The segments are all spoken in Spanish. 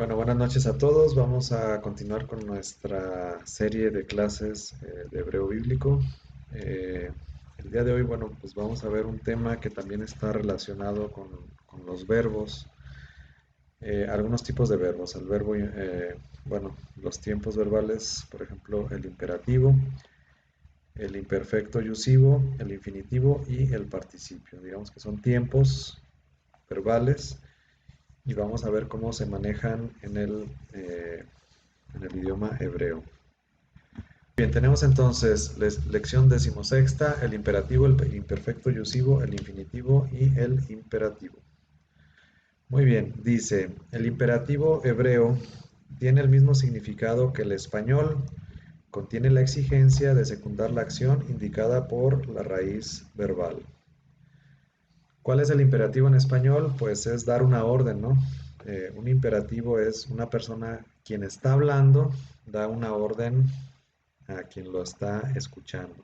Bueno, buenas noches a todos. Vamos a continuar con nuestra serie de clases de hebreo bíblico. Eh, el día de hoy, bueno, pues vamos a ver un tema que también está relacionado con los verbos, algunos tipos de verbos. El verbo, bueno, los tiempos verbales, por ejemplo, el imperativo, el imperfecto yusivo, el infinitivo y el participio. Digamos que son tiempos verbales y vamos a ver cómo se manejan en el idioma hebreo. Bien, tenemos entonces lección decimosexta, el imperativo, el imperfecto yusivo, el infinitivo y el imperativo. Muy bien, dice, el imperativo hebreo tiene el mismo significado que el español, contiene la exigencia de secundar la acción indicada por la raíz verbal. ¿Cuál es el imperativo en español? Pues es dar una orden, ¿no? Un imperativo es una persona quien está hablando, da una orden a quien lo está escuchando.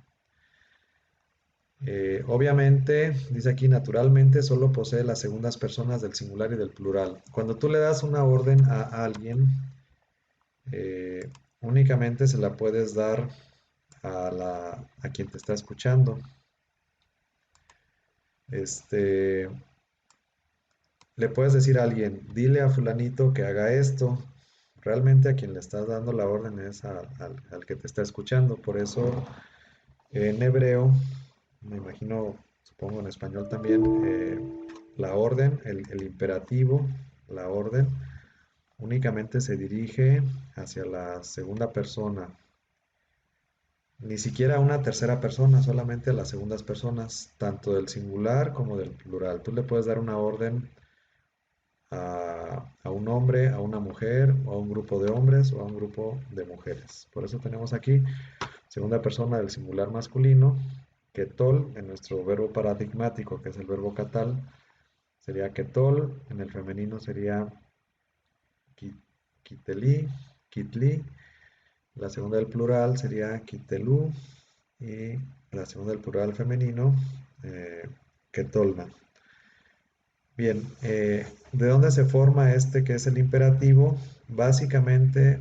Obviamente, dice aquí, naturalmente solo posee las segundas personas del singular y del plural. Cuando tú le das una orden a alguien, eh, únicamente se la puedes dar a quien te está escuchando. Este, Le puedes decir a alguien, dile a fulanito que haga esto. Realmente a quien le estás dando la orden es al que te está escuchando. Por eso en hebreo, me imagino, supongo en español también, la orden, el imperativo, la orden, únicamente se dirige hacia la segunda persona. Ni siquiera a una tercera persona, solamente a las segundas personas, tanto del singular como del plural. Tú le puedes dar una orden a un hombre, a una mujer, o a un grupo de hombres o a un grupo de mujeres. Por eso tenemos aquí segunda persona del singular masculino, ketol, en nuestro verbo paradigmático, que es el verbo katal, sería ketol, en el femenino sería kiteli, kitli, la segunda del plural sería kitelú, y la segunda del plural femenino, ketolna. Bien, ¿de dónde se forma este que es el imperativo? Básicamente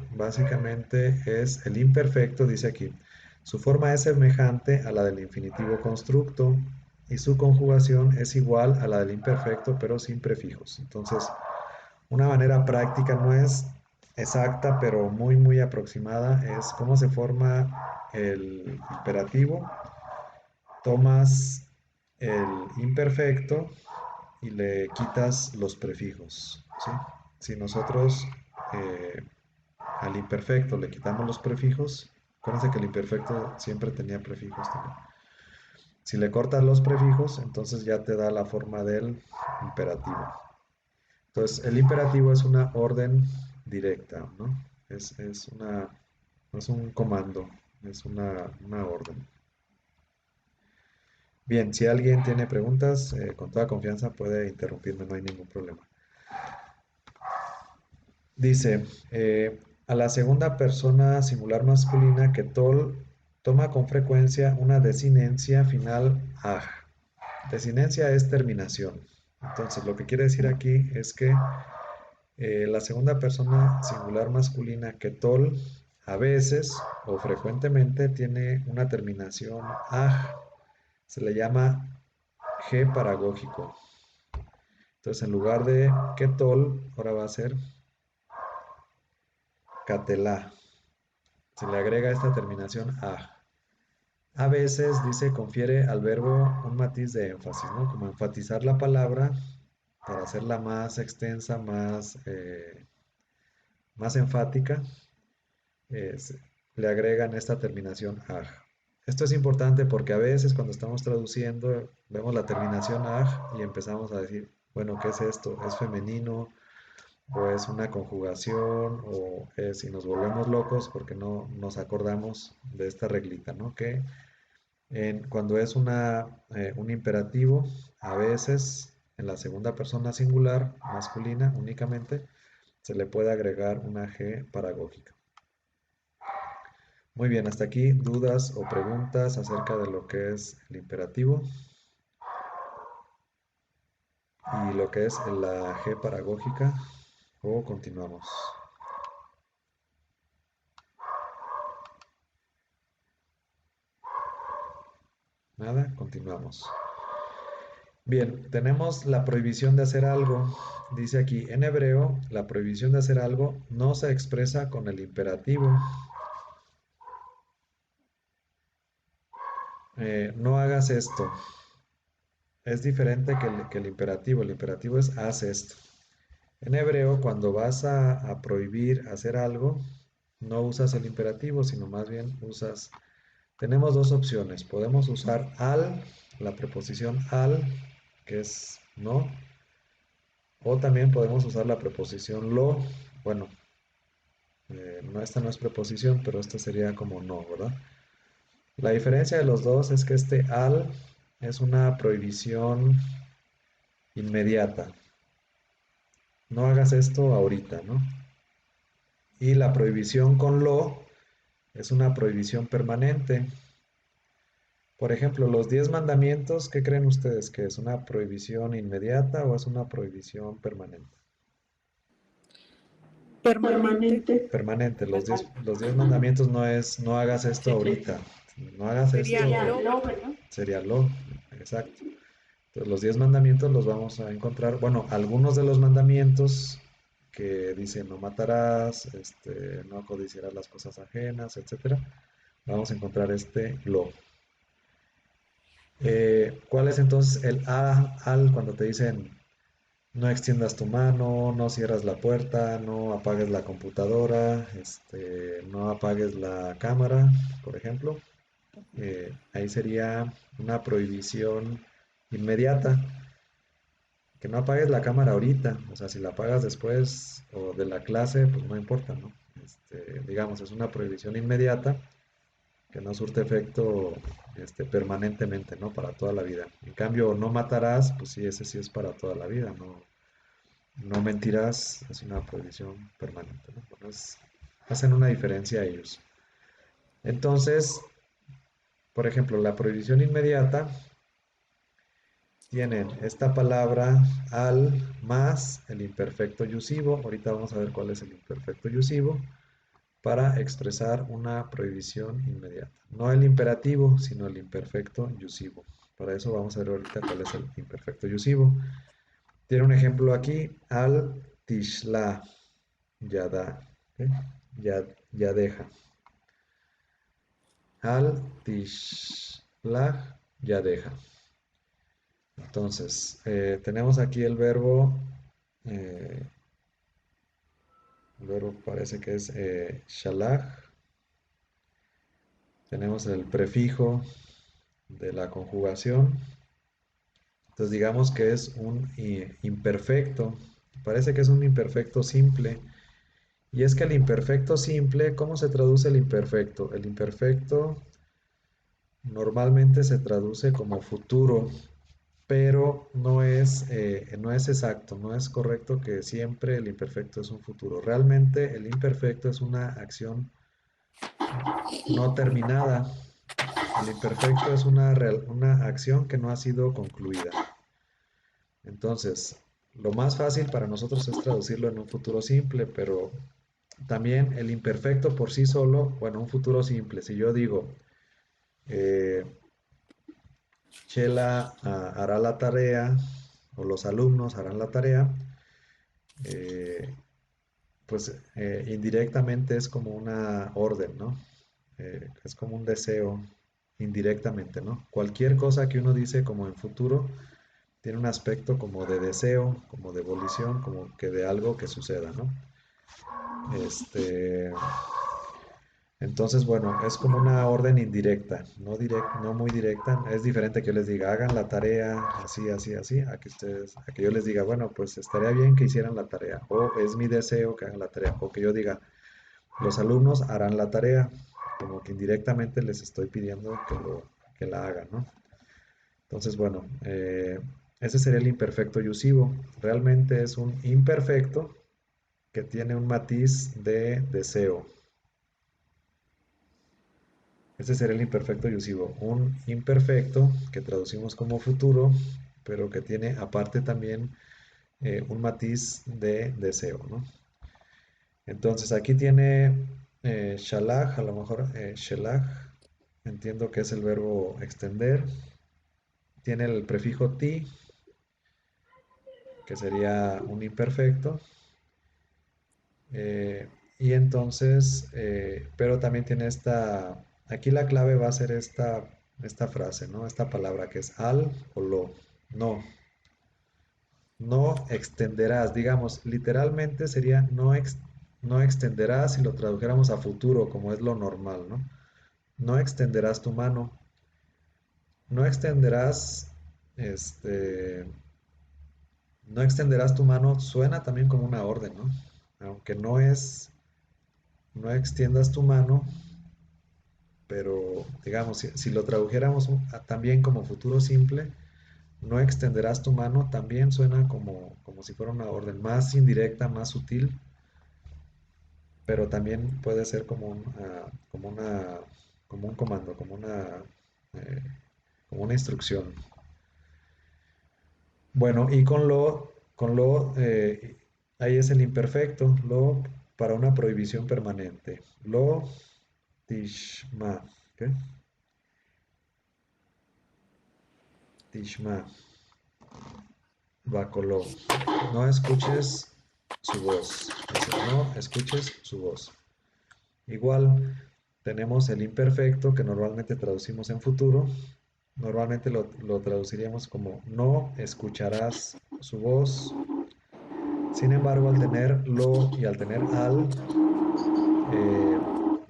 es el imperfecto, dice aquí. Su forma es semejante a la del infinitivo constructo y su conjugación es igual a la del imperfecto, pero sin prefijos. Entonces, una manera práctica no es exacta, pero muy aproximada, es cómo se forma el imperativo. Tomas el imperfecto y le quitas los prefijos, ¿sí? Si nosotros eh, al imperfecto le quitamos los prefijos, acuérdense que el imperfecto siempre tenía prefijos también. Si le cortas los prefijos, entonces ya te da la forma del imperativo. Entonces, el imperativo es una orden directa, ¿no? No es un comando, es una orden. Bien, si alguien tiene preguntas, con toda confianza puede interrumpirme, no hay ningún problema. Dice, a la segunda persona singular masculina que tol toma con frecuencia una desinencia final aj. Desinencia es terminación. Entonces, lo que quiere decir aquí es que la segunda persona singular masculina que tol a veces o frecuentemente tiene una terminación aj. Se le llama G paragógico. Entonces, en lugar de ketol, ahora va a ser catelá. Se le agrega esta terminación a. A veces, dice, confiere al verbo un matiz de énfasis, ¿no? Como enfatizar la palabra para hacerla más extensa, más enfática. eh, se- Le agregan esta terminación aj. Esto es importante porque a veces cuando estamos traduciendo vemos la terminación aj y empezamos a decir, bueno, ¿qué es esto? ¿Es femenino? ¿O es una conjugación? ¿O es y nos volvemos locos porque no nos acordamos de esta reglita, ¿no? Que cuando es un imperativo, a veces en la segunda persona singular, masculina únicamente, se le puede agregar una G paragógica. Muy bien, hasta aquí dudas o preguntas acerca de lo que es el imperativo y lo que es la G paragógica. o continuamos. Nada, continuamos. Bien, tenemos la prohibición de hacer algo. Dice aquí, en hebreo, la prohibición de hacer algo no se expresa con el imperativo. No hagas esto. Es diferente que el imperativo. El imperativo es haz esto. En hebreo, cuando vas a prohibir hacer algo, no usas el imperativo, sino más bien usas... Tenemos dos opciones. Podemos usar al, la preposición al, que es no, o también podemos usar la preposición lo. Bueno, no, esta no es preposición, pero esta sería como no, ¿verdad? La diferencia de los dos es que este al es una prohibición inmediata. No hagas esto ahorita, ¿no? Y la prohibición con lo es una prohibición permanente. Por ejemplo, los 10 mandamientos, ¿qué creen ustedes? ¿Que es una prohibición inmediata o es una prohibición permanente? Permanente. Permanente. Los 10 mandamientos no es no hagas esto ahorita. No hagas Sería esto, lo, ¿verdad? sería lo. Exacto. Entonces, los 10 mandamientos los vamos a encontrar. Bueno, algunos de los mandamientos que dicen no matarás, no codiciarás las cosas ajenas, etcétera. Vamos a encontrar este lo. ¿Cuál es entonces el al cuando te dicen no extiendas tu mano, no cierras la puerta, no apagues la computadora, no apagues la cámara, por ejemplo? Ahí sería una prohibición inmediata, que no apagues la cámara ahorita, o sea, si la apagas después o de la clase, pues no importa, ¿no? Digamos, es una prohibición inmediata que no surte efecto permanentemente, ¿no? Para toda la vida. En cambio, no matarás, pues sí, ese sí es para toda la vida, no, no mentirás, es una prohibición permanente, ¿no? Bueno, hacen una diferencia ellos. Entonces, por ejemplo, la prohibición inmediata tienen esta palabra al más el imperfecto yusivo. Ahorita vamos a ver cuál es el imperfecto yusivo para expresar una prohibición inmediata. No el imperativo, sino el imperfecto yusivo. Para eso vamos a ver ahorita cuál es el imperfecto yusivo. Tiene un ejemplo aquí, al tishla, yada, ¿eh? Ya, ya deja. Al tishla, ya deja. Entonces, tenemos aquí eh, el verbo parece que es shalach. Tenemos el prefijo de la conjugación. Entonces digamos que es un imperfecto. Parece que es un imperfecto simple. Y es que el imperfecto simple, ¿cómo se traduce el imperfecto? El imperfecto normalmente se traduce como futuro, pero no es exacto, no es correcto que siempre el imperfecto es un futuro. Realmente el imperfecto es una acción no terminada. El imperfecto es una acción que no ha sido concluida. Entonces, lo más fácil para nosotros es traducirlo en un futuro simple, pero también el imperfecto por sí solo, bueno, un futuro simple. Si yo digo, eh, Chela hará la tarea, o los alumnos harán la tarea, eh, pues indirectamente es como una orden, ¿no? Es como un deseo indirectamente, ¿no? Cualquier cosa que uno dice como en futuro tiene un aspecto como de deseo, como de volición, como que de algo que suceda, ¿no? Este, entonces, bueno, es como una orden indirecta, no muy directa. Es diferente que yo les diga, hagan la tarea así, así, así, a que yo les diga, bueno, pues estaría bien que hicieran la tarea, o es mi deseo que hagan la tarea, o que yo diga, los alumnos harán la tarea, como que indirectamente les estoy pidiendo que la hagan, ¿no? Entonces, bueno, ese sería el imperfecto yusivo. Realmente es un imperfecto que tiene un matiz de deseo. Ese sería el imperfecto yusivo. Un imperfecto que traducimos como futuro, pero que tiene aparte también un matiz de deseo, ¿no? Entonces aquí tiene shalach, a lo mejor shelach, entiendo que es el verbo extender. Tiene el prefijo ti, que sería un imperfecto. eh, y entonces, pero también tiene aquí la clave va a ser esta frase, ¿no? Esta palabra que es al o lo, no. No extenderás, digamos, literalmente sería no extenderás si lo tradujéramos a futuro, como es lo normal, ¿no? No extenderás tu mano. No extenderás, este, no extenderás tu mano, suena también como una orden, ¿no? Aunque no extiendas tu mano, pero digamos, si lo tradujéramos también como futuro simple, no extenderás tu mano, también suena como si fuera una orden más indirecta, más sutil, pero también puede ser como un comando, eh, como una instrucción. Bueno, y ahí es el imperfecto, lo para una prohibición permanente. Lo tishma, ¿qué? Tishma, bacoló. No escuches su voz. Dice, no escuches su voz. Igual tenemos el imperfecto que normalmente traducimos en futuro. Normalmente lo traduciríamos como no escucharás su voz. Sin embargo, al tener lo y al tener al, eh,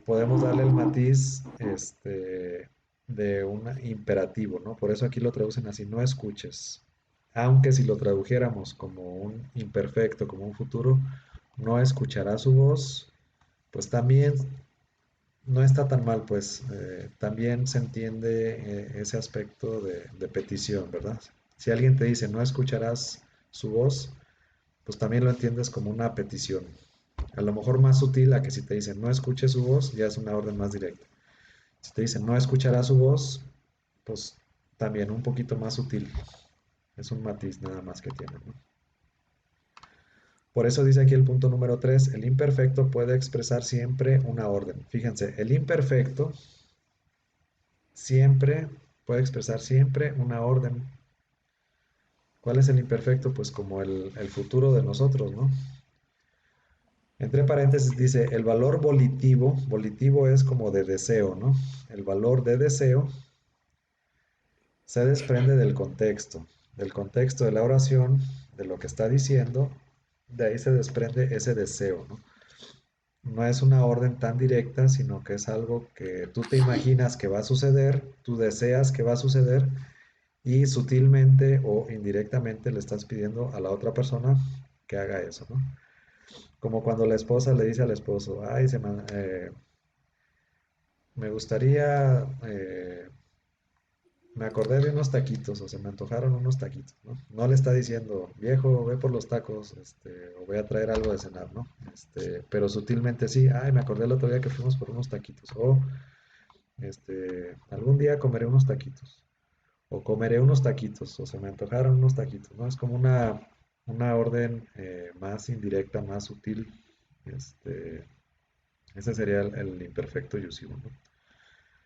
podemos darle el matiz de un imperativo, ¿no? Por eso aquí lo traducen así, no escuches. Aunque si lo tradujéramos como un imperfecto, como un futuro, no escuchará su voz, pues también no está tan mal, pues también se entiende ese aspecto de petición, ¿verdad? Si alguien te dice no escucharás su voz, pues también lo entiendes como una petición. A lo mejor más sutil a que si te dicen no escuche su voz, ya es una orden más directa. Si te dicen no escuchará su voz, pues también un poquito más sutil. Es un matiz nada más que tiene, ¿no? Por eso dice aquí el punto número 3, el imperfecto puede expresar siempre una orden. Fíjense, el imperfecto siempre puede expresar siempre una orden. ¿Cuál es el imperfecto? Pues como el futuro de nosotros, ¿no? Entre paréntesis dice, el valor volitivo, volitivo es como de deseo, ¿no? El valor de deseo se desprende del contexto de la oración, de lo que está diciendo, de ahí se desprende ese deseo, ¿no? No es una orden tan directa, sino que es algo que tú te imaginas que va a suceder, tú deseas que va a suceder y sutilmente o indirectamente le estás pidiendo a la otra persona que haga eso, ¿no? Como cuando la esposa le dice al esposo, ay, me gustaría, me acordé de unos taquitos o se me antojaron unos taquitos, ¿no? No le está diciendo, viejo, ve por los tacos, o voy a traer algo de cenar, ¿no? Pero sutilmente sí, ay, me acordé el otro día que fuimos por unos taquitos, o algún día comeré unos taquitos, o comeré unos taquitos, o se me antojaron unos taquitos, ¿no? Es como una orden más indirecta, más sutil, este, ese sería el imperfecto yusivo, ¿no?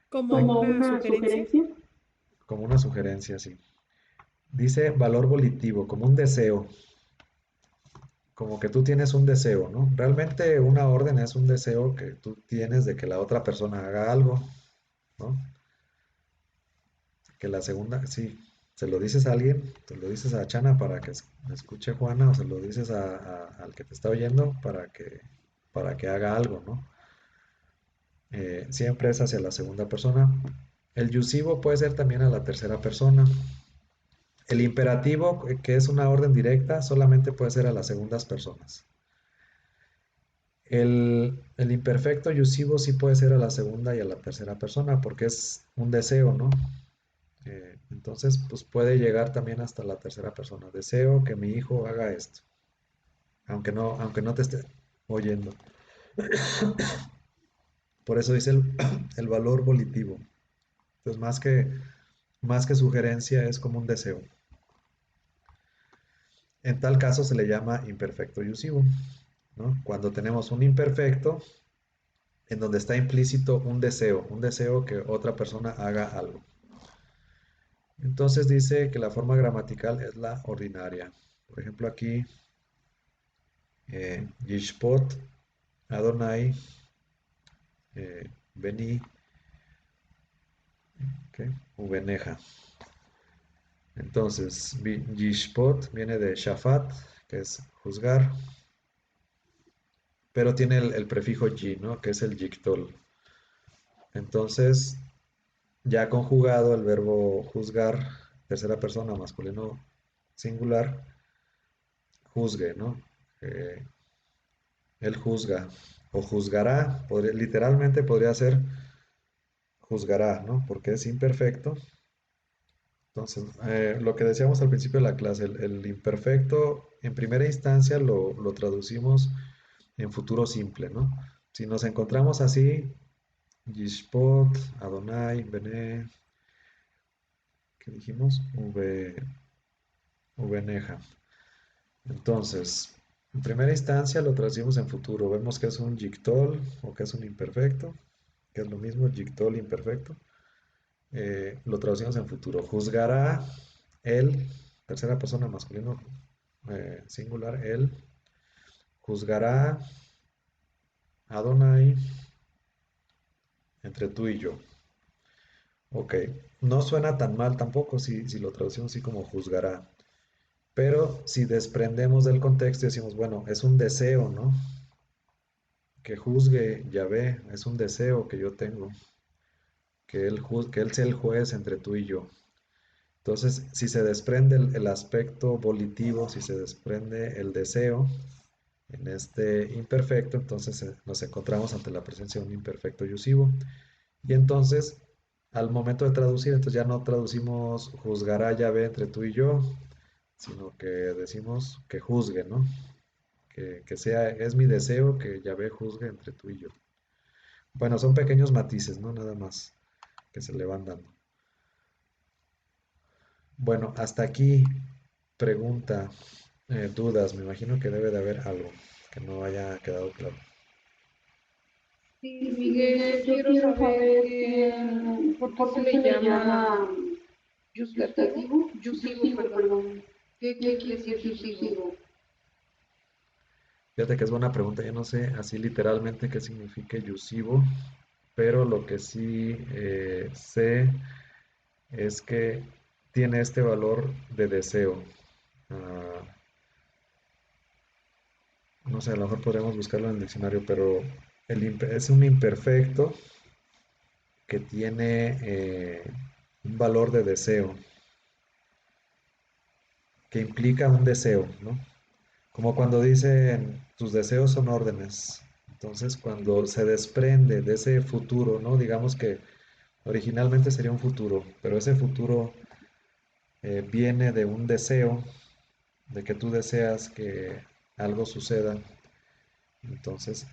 Como Como una una sugerencia. sugerencia. Como una sugerencia, sí. Dice valor volitivo, como un deseo, como que tú tienes un deseo, ¿no? Realmente una orden es un deseo que tú tienes de que la otra persona haga algo, ¿no? Que la segunda, sí, se lo dices a alguien, te lo dices a Chana para que escuche Juana, o se lo dices al que te está oyendo para que haga algo, ¿no? Siempre es hacia la segunda persona. El yusivo puede ser también a la tercera persona. El imperativo, que es una orden directa, solamente puede ser a las segundas personas. El imperfecto yusivo sí puede ser a la segunda y a la tercera persona porque es un deseo, ¿no? Entonces, pues puede llegar también hasta la tercera persona. Deseo que mi hijo haga esto, aunque no te esté oyendo. Por eso dice el valor volitivo. Entonces, más que sugerencia, es como un deseo. En tal caso se le llama imperfecto yusivo, ¿no? Cuando tenemos un imperfecto en donde está implícito un deseo que otra persona haga algo. Entonces dice que la forma gramatical es la ordinaria. Por ejemplo, aquí, Yishpot, Adonai, Beni, ¿qué? Ubeneja. Entonces, Yishpot viene de Shafat, que es juzgar, pero tiene el prefijo yi, ¿no? Que es el yiktol. Entonces, ya conjugado el verbo juzgar, tercera persona, masculino singular, juzgue, ¿no? Eh, Él juzga o juzgará, literalmente podría ser juzgará, ¿no? Porque es imperfecto. Entonces, lo que decíamos al principio de la clase, el imperfecto, en primera instancia lo traducimos en futuro simple, ¿no? Si nos encontramos así, Yishpot, Adonai, Bene, ¿qué dijimos? Ubeneja. Entonces, en primera instancia lo traducimos en futuro. Vemos que es un yictol o que es un imperfecto, que es lo mismo, yictol imperfecto. Lo traducimos en futuro. Juzgará él, tercera persona masculino singular, él. Juzgará Adonai entre tú y yo. Ok, no suena tan mal tampoco si lo traducimos así como juzgará. Pero si desprendemos del contexto y decimos, bueno, es un deseo, ¿no? Que juzgue Yahvé, es un deseo que yo tengo, que él sea el juez entre tú y yo. Entonces, si se desprende el aspecto volitivo, si se desprende el deseo en este imperfecto, entonces nos encontramos ante la presencia de un imperfecto yusivo. Y entonces, al momento de traducir, entonces ya no traducimos juzgará Yahvé entre tú y yo, sino que decimos que juzgue, ¿no? Que sea, es mi deseo que Yahvé juzgue entre tú y yo. Bueno, son pequeños matices, ¿no? Nada más que se le van dando. Bueno, hasta aquí pregunta, dudas. Me imagino que debe de haber algo que no haya quedado claro. Sí, Miguel, yo quiero saber por qué se le llama yusivo, perdón. ¿Qué quiere decir yusivo? Fíjate que es buena pregunta. Yo no sé así literalmente qué significa yusivo, pero lo que sí sé es que tiene este valor de deseo. Ah, no sé, a lo mejor podríamos buscarlo en el diccionario, pero es un imperfecto que tiene un valor de deseo, que implica un deseo, ¿no? Como cuando dicen, tus deseos son órdenes. Entonces, cuando se desprende de ese futuro, ¿no? Digamos que originalmente sería un futuro, pero ese futuro viene de un deseo, de que tú deseas que algo suceda. Entonces,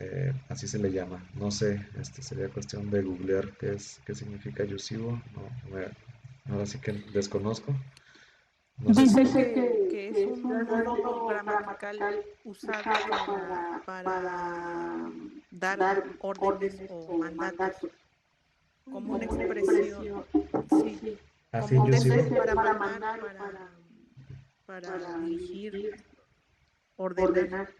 así se le llama. No sé, sería cuestión de googlear qué significa yusivo. No, ahora sí que desconozco. No sé si... Dice que es un modo gramatical usado para dar órdenes o mandatos, como una expresión, sí, Así, como un yusivo. deseo para mandar, para dirigir, ordenar.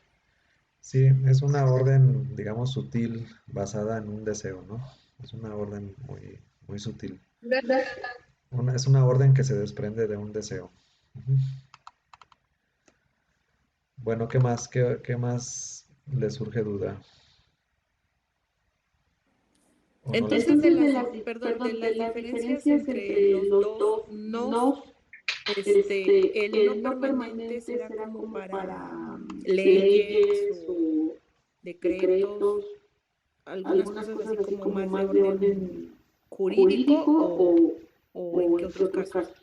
Sí, es una orden, digamos, sutil, basada en un deseo, ¿no? Es una orden muy sutil. Es una orden que se desprende de un deseo. Ujú. Bueno, ¿qué más? ¿Qué más le surge duda? ¿O no le... Entonces, de las diferencias entre los dos nos, el no permanente será como para leyes o decretos, algunas cosas así como más de orden jurídico o en qué otros casos.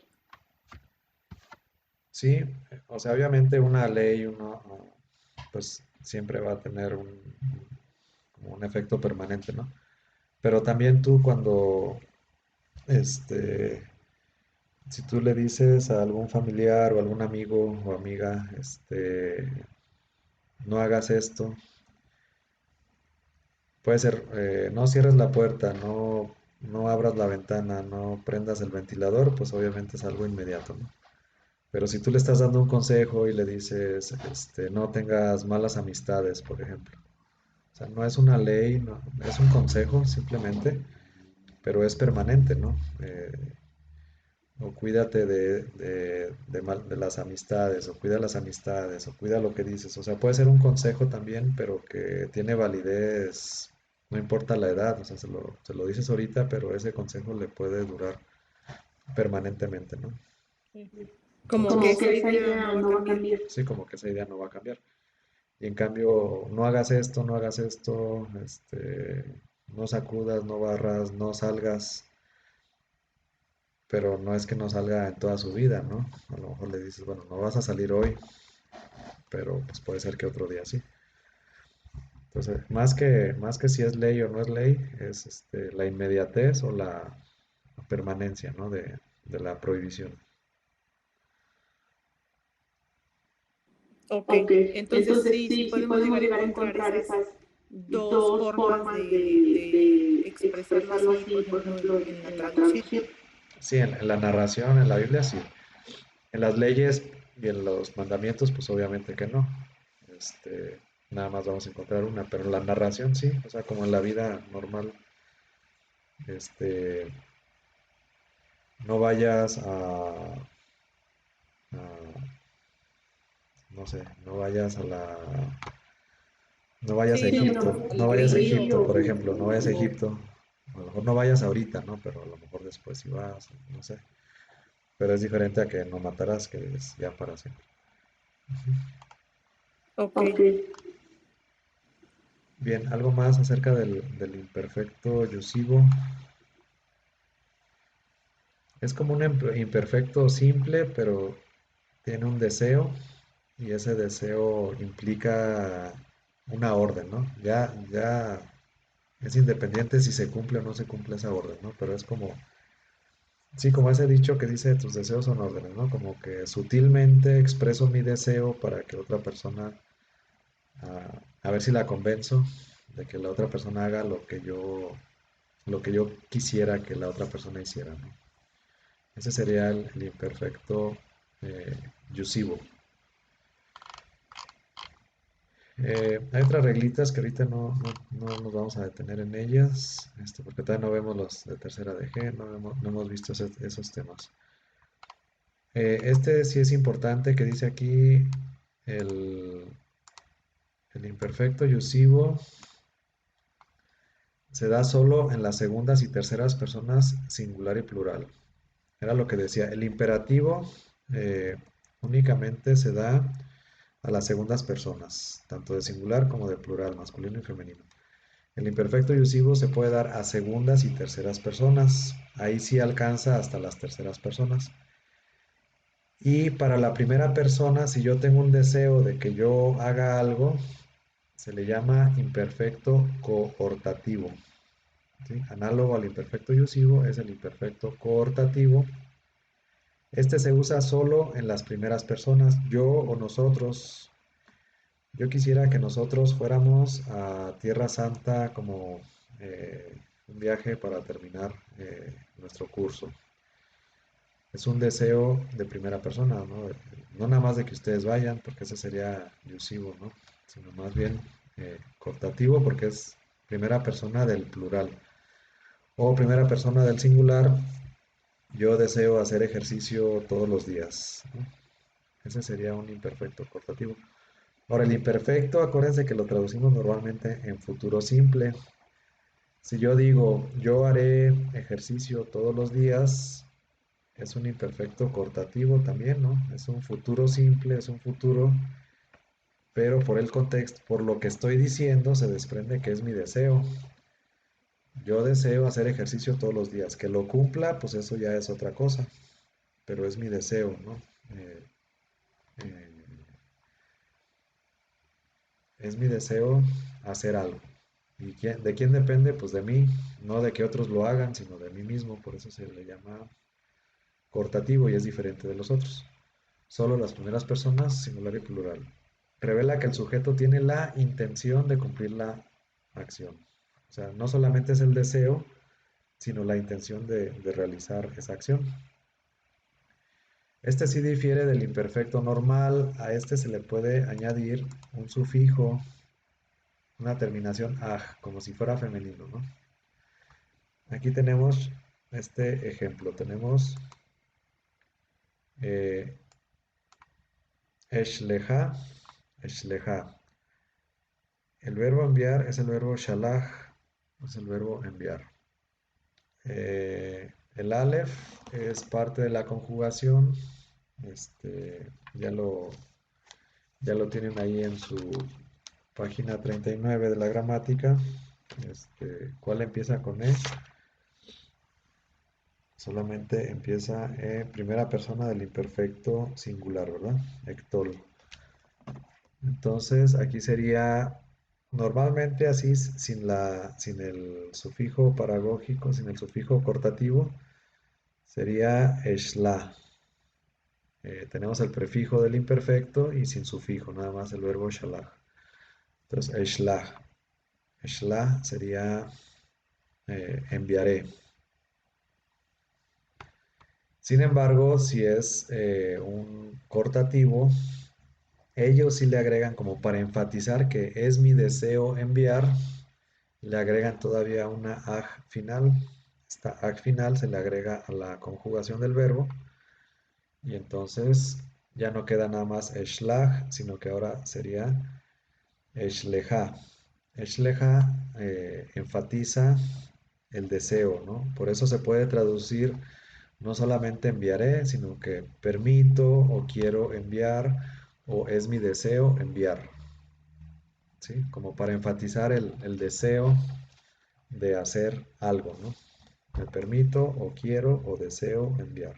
Sí, o sea, obviamente una ley, pues siempre va a tener como un efecto permanente, ¿no? Pero también tú cuando, este, Si tú le dices a algún familiar o algún amigo o amiga, no hagas esto, puede ser, no cierres la puerta, no abras la ventana, no prendas el ventilador, pues obviamente es algo inmediato, ¿no? Pero si tú le estás dando un consejo y le dices, no tengas malas amistades, por ejemplo. O sea, no es una ley, no, es un consejo simplemente, pero es permanente, ¿no? O cuídate de las amistades, o cuida las amistades, o cuida lo que dices. O sea, puede ser un consejo también, pero que tiene validez, no importa la edad. O sea, se lo dices ahorita, pero ese consejo le puede durar permanentemente, ¿no? Sí. Como que Entonces, esa idea no va a cambiar. sí, como que esa idea no va a cambiar. Y en cambio, no hagas esto, no hagas esto, no sacudas, no barras, no salgas, pero no es que no salga en toda su vida, ¿no? A lo mejor le dices, bueno, no vas a salir hoy, pero pues puede ser que otro día sí. Entonces, más que si es ley o no es ley, es la inmediatez o la permanencia, ¿no? De la prohibición. Ok, Ok, entonces entonces sí, sí sí, sí podemos podemos llegar a llegar a encontrar encontrar esas esas dos dos formas formas de de expresarlo expresarlo así, por así, por ejemplo, ejemplo, en la en la traducción. traducción. Sí, en la narración, en la Biblia sí. En las leyes y en los mandamientos, pues obviamente que no. Nada más vamos a encontrar una, pero en la narración sí, o sea, como en la vida normal, este, no vayas no sé, no vayas a Sí, no, Egipto, el no vayas a río Egipto, por ejemplo, no vayas a o... Egipto, a lo mejor no vayas ahorita, ¿no? Pero a lo mejor después si vas, no sé, pero es diferente a que no matarás, que es ya para siempre. Ok. Ok. Bien, algo más acerca del imperfecto yusivo. Es como un imperfecto simple, pero tiene un deseo y ese deseo implica una orden, ¿no? Ya es independiente si se cumple o no se cumple esa orden, ¿no? Pero es como, sí, como ese dicho que dice tus deseos son órdenes, ¿no? Como que sutilmente expreso mi deseo para que otra persona, a ver si la convenzo de que la otra persona haga lo que yo quisiera que la otra persona hiciera, ¿no? Ese sería el imperfecto eh, yusivo. Hay otras reglitas que ahorita no nos vamos a detener en ellas, porque todavía no vemos los de tercera de G, no hemos visto esos temas. Este sí es importante que dice aquí el, el imperfecto yusivo se da solo en las segundas y terceras personas singular y plural. Era lo que decía, el imperativo eh, únicamente se da a las segundas personas, tanto de singular como de plural, masculino y femenino. El imperfecto yusivo se puede dar a segundas y terceras personas. Ahí sí alcanza hasta las terceras personas. Y para la primera persona, si yo tengo un deseo de que yo haga algo, se le llama imperfecto coortativo. ¿Sí? Análogo al imperfecto yusivo es el imperfecto coortativo. Este se usa solo en las primeras personas. Yo o nosotros. Yo quisiera que nosotros fuéramos a Tierra Santa como un viaje para terminar nuestro curso. Es un deseo de primera persona, ¿no? No nada más de que ustedes vayan, porque ese sería yusivo, ¿no? Sino más bien cortativo, porque es primera persona del plural. O primera persona del singular, yo deseo hacer ejercicio todos los días, ¿no? Ese sería un imperfecto cortativo. Ahora, el imperfecto, acuérdense que lo traducimos normalmente en futuro simple. Si yo digo, yo haré ejercicio todos los días, es un imperfecto cortativo también, ¿no? Es un futuro simple, es un futuro, pero por el contexto, por lo que estoy diciendo, se desprende que es mi deseo. Yo deseo hacer ejercicio todos los días. Que lo cumpla, pues eso ya es otra cosa, pero es mi deseo, ¿no? Eh, eh, es mi deseo hacer algo. ¿Y de quién depende? Pues de mí, no de que otros lo hagan, sino de mí mismo, por eso se le llama cortativo y es diferente de los otros. Solo las primeras personas, singular y plural. Revela que el sujeto tiene la intención de cumplir la acción. O sea, no solamente es el deseo, sino la intención de realizar esa acción. Este sí difiere del imperfecto normal. A este se le puede añadir un sufijo, una terminación aj, como si fuera femenino, ¿no? Aquí tenemos este ejemplo. Tenemos eh, eshleja, eshleja. El verbo enviar es el verbo shalach, es el verbo enviar. El aleph es parte de la conjugación. Ya lo tienen ahí en su página 39 de la gramática. ¿Cuál empieza con E? Solamente empieza en primera persona del imperfecto singular, ¿verdad? Ectol. Entonces aquí sería normalmente así sin el sufijo paragógico, sin el sufijo cortativo, sería eshla. Tenemos el prefijo del imperfecto y sin sufijo, nada más el verbo shalach. Entonces eshla. Eshla sería enviaré. Sin embargo, si es un cortativo, ellos sí le agregan como para enfatizar que es mi deseo enviar, le agregan todavía una aj final. Esta aj final se le agrega a la conjugación del verbo y entonces ya no queda nada más eshlach, sino que ahora sería eshleja. Eshleja enfatiza el deseo, ¿no? Por eso se puede traducir no solamente enviaré, sino que permito o quiero enviar o es mi deseo enviar, ¿sí? Como para enfatizar el deseo de hacer algo, ¿no? Me permito o quiero o deseo enviar.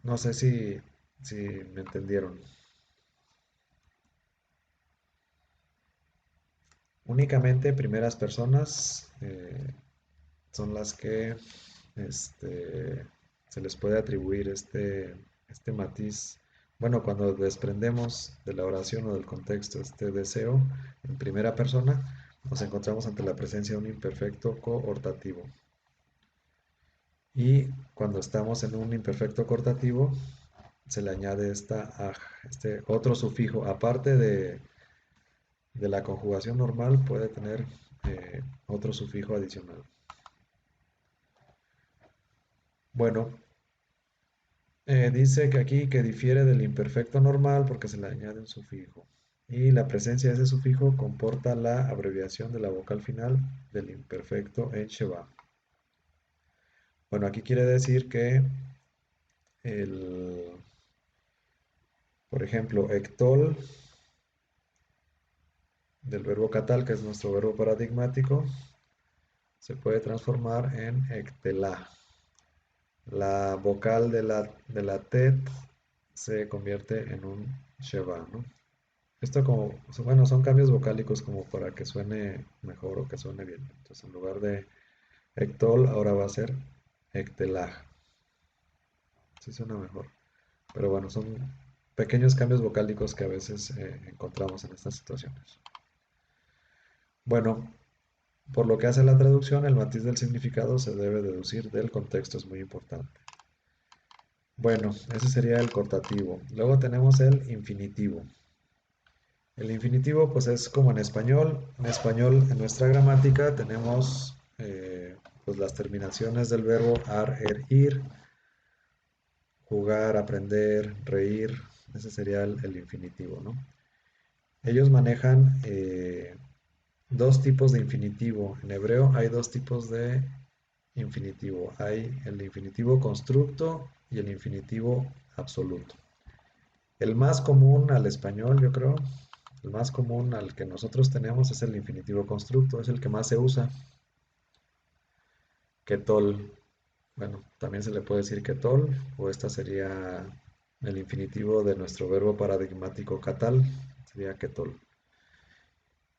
No sé si me entendieron. Únicamente primeras personas son las que se les puede atribuir este matiz. Bueno, cuando desprendemos de la oración o del contexto este deseo en primera persona, nos encontramos ante la presencia de un imperfecto coortativo. Y cuando estamos en un imperfecto cortativo, se le añade este otro sufijo. Aparte de la conjugación normal, puede tener otro sufijo adicional. Bueno, dice que aquí que difiere del imperfecto normal porque se le añade un sufijo. Y la presencia de ese sufijo comporta la abreviación de la vocal final del imperfecto en Sheba. Bueno, aquí quiere decir que el, por ejemplo, ectol del verbo catal, que es nuestro verbo paradigmático, se puede transformar en ectelá. La vocal de la tet se convierte en un sheva, ¿no? Esto como, bueno, son cambios vocálicos como para que suene mejor o que suene bien. Entonces, en lugar de ectol, ahora va a ser ectelaj. Sí suena mejor. Pero bueno, son pequeños cambios vocálicos que a veces encontramos en estas situaciones. Bueno, por lo que hace a la traducción, el matiz del significado se debe deducir del contexto, es muy importante. Bueno, ese sería el cortativo. Luego tenemos el infinitivo. El infinitivo pues es como en español. En español, en nuestra gramática tenemos pues las terminaciones del verbo ar, er, ir, jugar, aprender, reír. Ese sería el infinitivo, ¿no? Ellos manejan dos tipos de infinitivo. En hebreo hay dos tipos de infinitivo. Hay el infinitivo constructo y el infinitivo absoluto. El más común al español, yo creo, el más común al que nosotros tenemos es el infinitivo constructo, es el que más se usa. Ketol, bueno, también se le puede decir ketol, o esta sería el infinitivo de nuestro verbo paradigmático catal, sería ketol.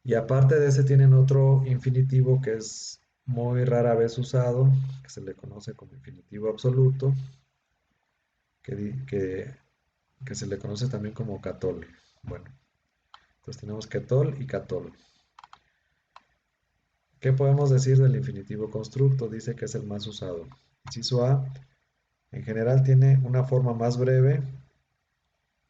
Y aparte de ese tienen otro infinitivo que es muy rara vez usado, que se le conoce como infinitivo absoluto, que, que se le conoce también como catol. Bueno, entonces tenemos ketol y catol. ¿Qué podemos decir del infinitivo constructo? Dice que es el más usado. Inciso A, en general tiene una forma más breve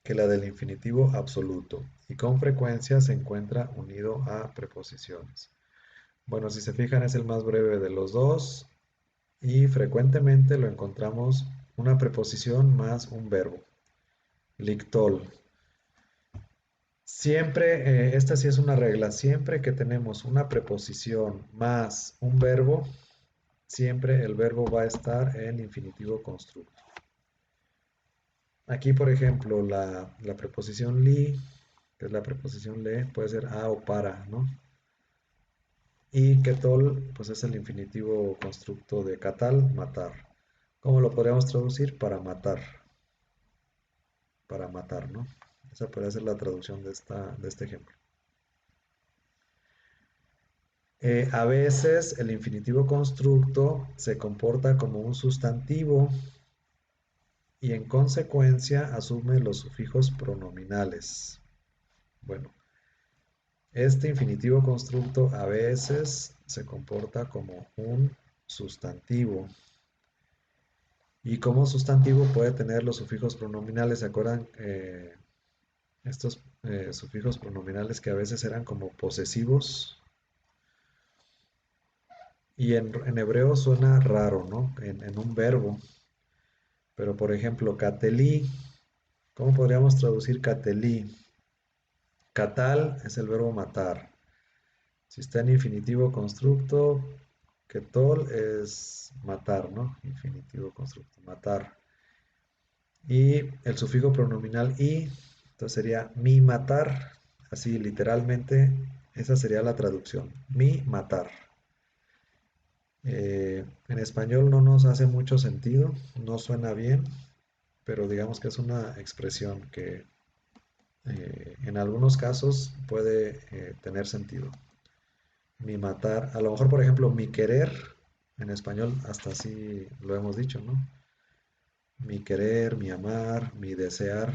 que la del infinitivo absoluto y con frecuencia se encuentra unido a preposiciones. Bueno, si se fijan es el más breve de los dos y frecuentemente lo encontramos una preposición más un verbo. Lictol. Siempre, esta sí es una regla, siempre que tenemos una preposición más un verbo, siempre el verbo va a estar en infinitivo constructo. Aquí, por ejemplo, la preposición li, que es la preposición le, puede ser a o para, ¿no? Y ketol, pues es el infinitivo constructo de catal, matar. ¿Cómo lo podríamos traducir? Para matar, ¿no? Esa podría ser la traducción de este ejemplo. A veces el infinitivo constructo se comporta como un sustantivo y en consecuencia asume los sufijos pronominales. Bueno, este infinitivo constructo a veces se comporta como un sustantivo y como sustantivo puede tener los sufijos pronominales. ¿Se acuerdan estos sufijos pronominales que a veces eran como posesivos? Y en hebreo suena raro, ¿no? En un verbo. Pero por ejemplo, catelí, ¿cómo podríamos traducir catelí? Catal es el verbo matar. Si está en infinitivo constructo, ketol es matar, ¿no? Infinitivo constructo, matar. Y el sufijo pronominal y, entonces sería mi matar. Así literalmente, esa sería la traducción. Mi matar. En español no nos hace mucho sentido, no suena bien, pero digamos que es una expresión que en algunos casos puede tener sentido. Mi matar, a lo mejor por ejemplo mi querer, en español hasta así lo hemos dicho, ¿no? Mi querer, mi amar, mi desear,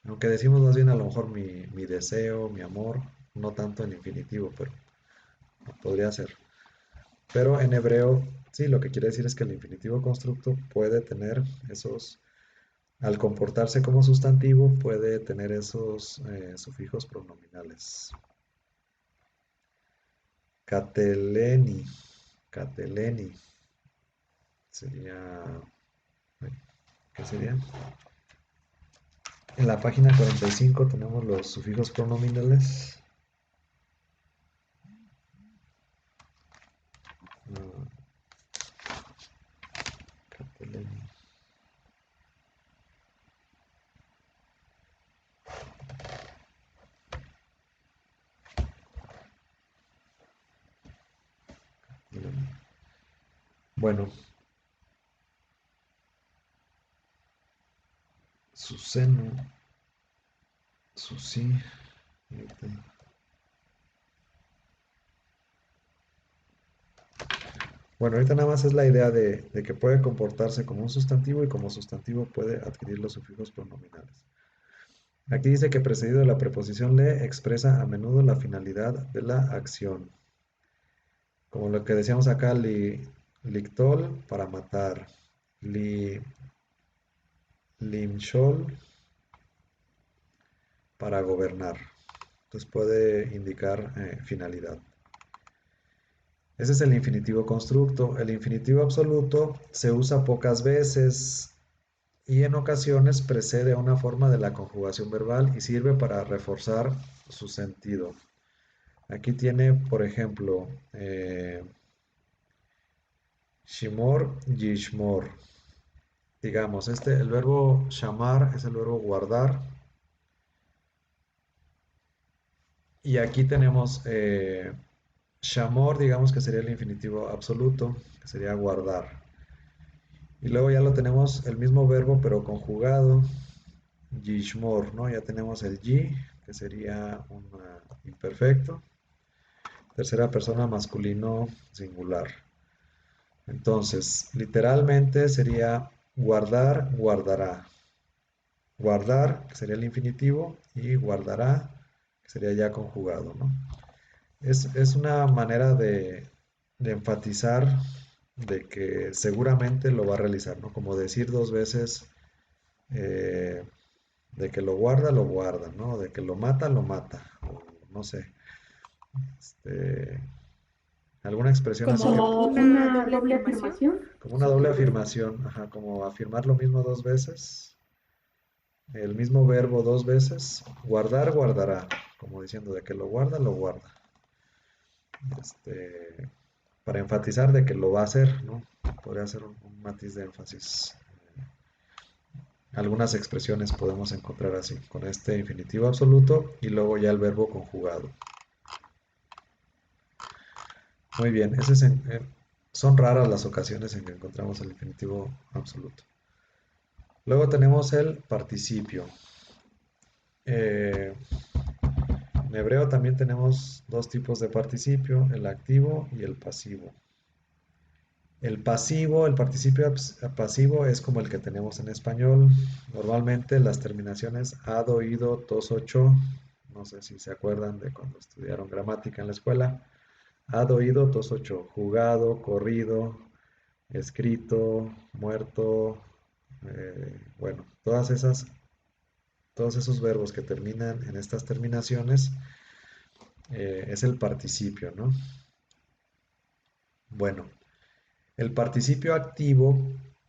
aunque decimos más bien a lo mejor mi deseo, mi amor, no tanto en infinitivo, pero podría ser. Pero en hebreo, sí, lo que quiere decir es que el infinitivo constructo puede tener esos, al comportarse como sustantivo, puede tener esos sufijos pronominales. Cateleni, cateleni, sería, ¿qué sería? En la página 45 tenemos los sufijos pronominales. Cateleni. Bueno, su seno, su sí. Bueno, ahorita nada más es la idea de que puede comportarse como un sustantivo y como sustantivo puede adquirir los sufijos pronominales. Aquí dice que precedido de la preposición le expresa a menudo la finalidad de la acción. Como lo que decíamos acá, lictol para matar, li, limshol para gobernar. Entonces puede indicar finalidad. Ese es el infinitivo constructo. El infinitivo absoluto se usa pocas veces y en ocasiones precede a una forma de la conjugación verbal y sirve para reforzar su sentido. Aquí tiene, por ejemplo, shimor, yishmor. Digamos, el verbo shamar es el verbo guardar. Y aquí tenemos shamor, digamos que sería el infinitivo absoluto, que sería guardar. Y luego ya lo tenemos el mismo verbo pero conjugado, yishmor, ¿no? Ya tenemos el yi, que sería un imperfecto. tercera persona masculino singular. Entonces, literalmente sería guardar, guardará. Guardar, que sería el infinitivo, y guardará, que sería ya conjugado, ¿no? Es una manera de enfatizar de que seguramente lo va a realizar, ¿no? Como decir dos veces, eh, de que lo guarda, ¿no? De que lo mata, o no sé. Este, alguna expresión así que... Como Como una una doble doble afirmación. afirmación. Como una doble afirmación, ajá, como afirmar lo mismo dos veces, el mismo verbo dos veces, guardar, guardará, como diciendo de que lo guarda. Este, para enfatizar de que lo va a hacer, ¿no? Podría ser un matiz de énfasis. Algunas expresiones podemos encontrar así, con este infinitivo absoluto y luego ya el verbo conjugado. Muy bien, son raras las ocasiones en que encontramos el infinitivo absoluto. Luego tenemos el participio. Eh, en hebreo también tenemos dos tipos de participio, el activo y el pasivo. El pasivo, el participio pasivo es como el que tenemos en español. Normalmente las terminaciones ad, oído, tos, ocho. No sé si se acuerdan de cuando estudiaron gramática en la escuela. Ad, oído, tos, ocho. Jugado, corrido, escrito, muerto. Bueno, todos esos verbos que terminan en estas terminaciones es el participio, ¿no? Bueno, el participio activo,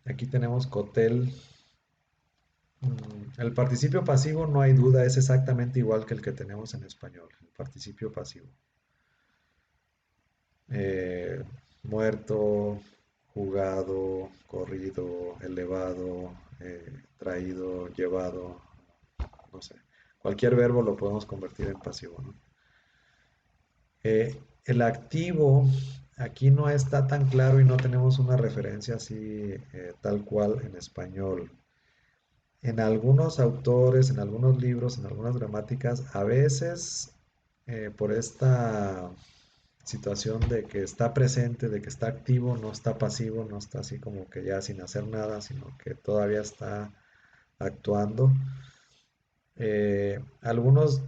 aquí tenemos cotel. El participio pasivo, no hay duda, es exactamente igual que el que tenemos en español, el participio pasivo. Eh, muerto, jugado, corrido, elevado, traído, llevado, no sé. Cualquier verbo lo podemos convertir en pasivo, ¿no? El activo, aquí no está tan claro y no tenemos una referencia así tal cual en español. En algunos autores, en algunos libros, en algunas gramáticas, a veces por esta situación de que está presente, de que está activo, no está pasivo, no está así como que ya sin hacer nada, sino que todavía está actuando. Algunos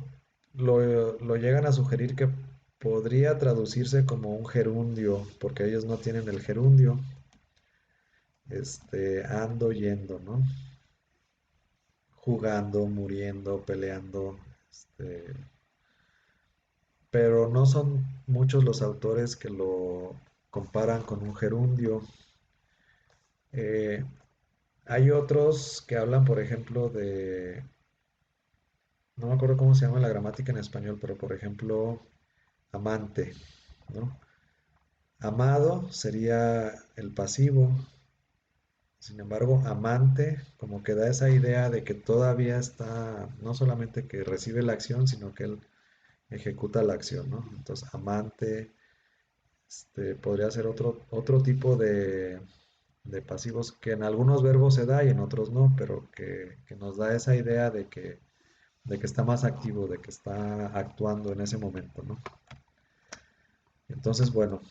lo llegan a sugerir que podría traducirse como un gerundio, porque ellos no tienen el gerundio, ando, yendo, ¿no? Jugando, muriendo, peleando, este, pero no son muchos los autores que lo comparan con un gerundio. Eh, Hay otros que hablan, por ejemplo, no me acuerdo cómo se llama la gramática en español, pero por ejemplo, amante, ¿no? Amado sería el pasivo, sin embargo, amante como que da esa idea de que todavía está, no solamente que recibe la acción, sino que él ejecuta la acción, ¿no? Entonces, amante, podría ser otro tipo de pasivos que en algunos verbos se da y en otros no, pero que nos da esa idea de que está más activo, de que está actuando en ese momento, ¿no? Entonces, bueno,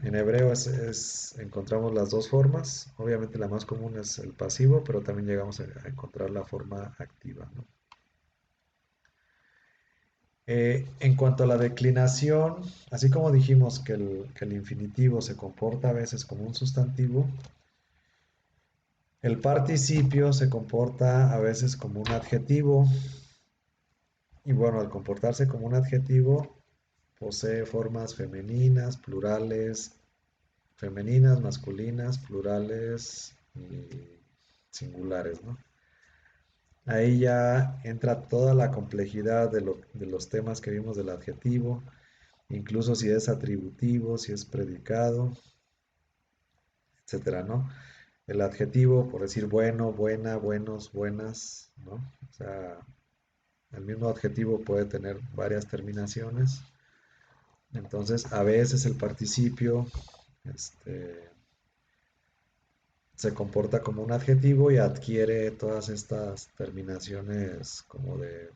en hebreo encontramos las dos formas. Obviamente la más común es el pasivo, pero también llegamos a encontrar la forma activa, ¿no? En cuanto a la declinación, así como dijimos que el infinitivo se comporta a veces como un sustantivo, el participio se comporta a veces como un adjetivo y bueno, al comportarse como un adjetivo posee formas femeninas, masculinas, plurales y singulares, ¿no? Ahí ya entra toda la complejidad de los temas que vimos del adjetivo, incluso si es atributivo, si es predicado, etcétera, ¿no? El adjetivo, por decir bueno, buena, buenos, buenas, ¿no? O sea, el mismo adjetivo puede tener varias terminaciones. Entonces, a veces el participio, este, se comporta como un adjetivo y adquiere todas estas terminaciones como de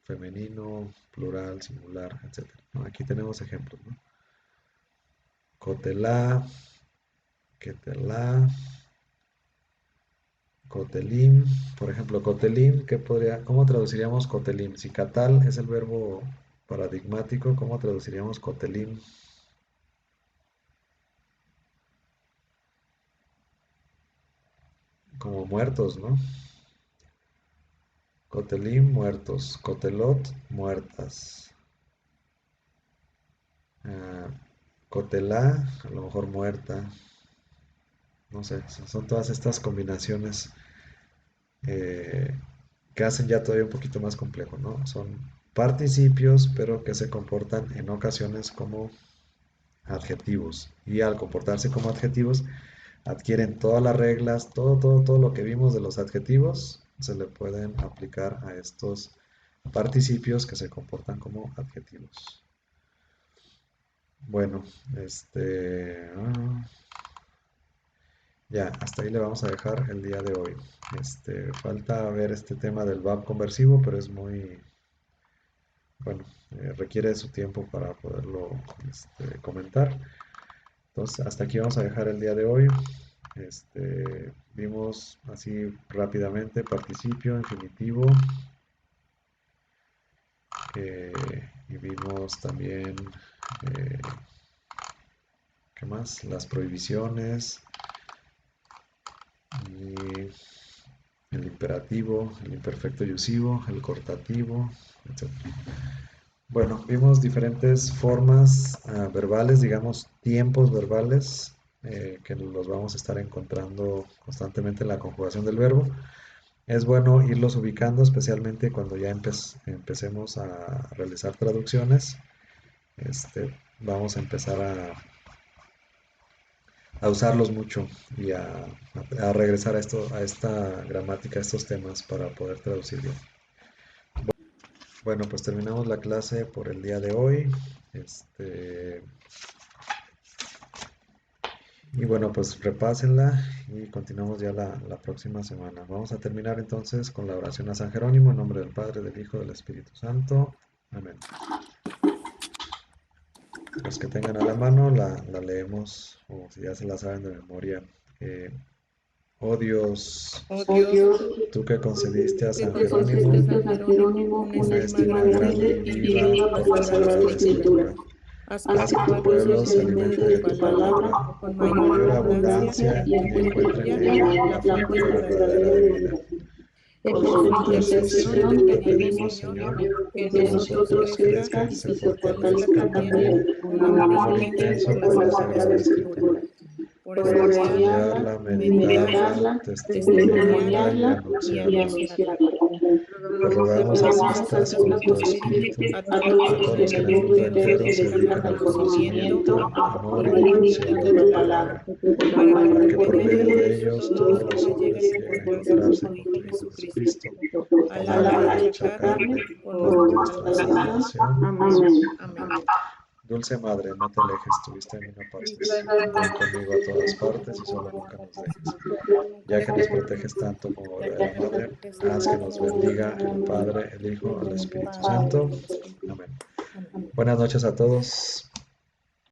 femenino, plural, singular, etc. ¿no? Aquí tenemos ejemplos, ¿no? Cotelá, quetelá, cotelim. Por ejemplo, cotelim, ¿cómo traduciríamos cotelim? Si catal es el verbo paradigmático, ¿cómo traduciríamos cotelim? Como muertos, ¿no? Cotelim, muertos. Cotelot, muertas. Cotelá, a lo mejor muerta. No sé, son todas estas combinaciones eh, que hacen ya todavía un poquito más complejo, ¿no? Son participios, pero que se comportan en ocasiones como adjetivos. Y al comportarse como adjetivos, adquieren todas las reglas, todo lo que vimos de los adjetivos, se le pueden aplicar a estos participios que se comportan como adjetivos. Bueno, ya, hasta ahí le vamos a dejar el día de hoy. Falta ver este tema del VAB conversivo, pero es muy, bueno, requiere su tiempo para poderlo comentar. Entonces, hasta aquí vamos a dejar el día de hoy. Vimos así rápidamente participio, infinitivo, y vimos también, eh, ¿qué más? Las prohibiciones y el imperativo, el imperfecto yusivo, el cortativo, etc. Bueno, vimos diferentes formas verbales, digamos tiempos verbales, que los vamos a estar encontrando constantemente en la conjugación del verbo. Es bueno irlos ubicando, especialmente cuando ya empecemos a realizar traducciones. Vamos a empezar a usarlos mucho y a regresar a esta gramática, a estos temas para poder traducir bien. Bueno, pues terminamos la clase por el día de hoy. Y bueno, pues repásenla y continuamos ya la próxima semana. Vamos a terminar entonces con la oración a San Jerónimo en nombre del Padre, del Hijo, del Espíritu Santo. Amén. Los que tengan a la mano la leemos, o si ya se la saben de memoria. Oh Dios, Oh Dios, tú que concediste a que San concediste a Jerónimo San Jerónimo una una estima grande y grande y viva viva por la Sagrada Escritura. haz Haz que tu pueblo se alimente de tu palabra con con mayor mayor abundancia abundancia y y encuentre en ella la fuente verdadera de vida. por Por tu tu intercesión te pedimos, Señor, que que en nosotros crezca y se fortalezca también un amor intenso por la Sagrada Escritura, por por estudiarla, meditarla, testimoniarla y anunciarla. Te rogamos asistas con tu Espíritu a a todos los todos los que en el mundo entero se dedican al conocimiento, amor y difusión de tu palabra, para que por medio de ellos todos los hombres lleguen a encontrarse con tu Hijo Jesucristo. Palabra hecha carne, por nuestra salvación. Amén. Dulce Madre, no te alejes, tú viste en una parte. Ven conmigo a todas partes y solo nunca nos dejes. Ya que nos proteges tanto como verdadera Madre, haz que nos bendiga el Padre, el Hijo, el Espíritu Santo. Amén. Buenas noches a todos.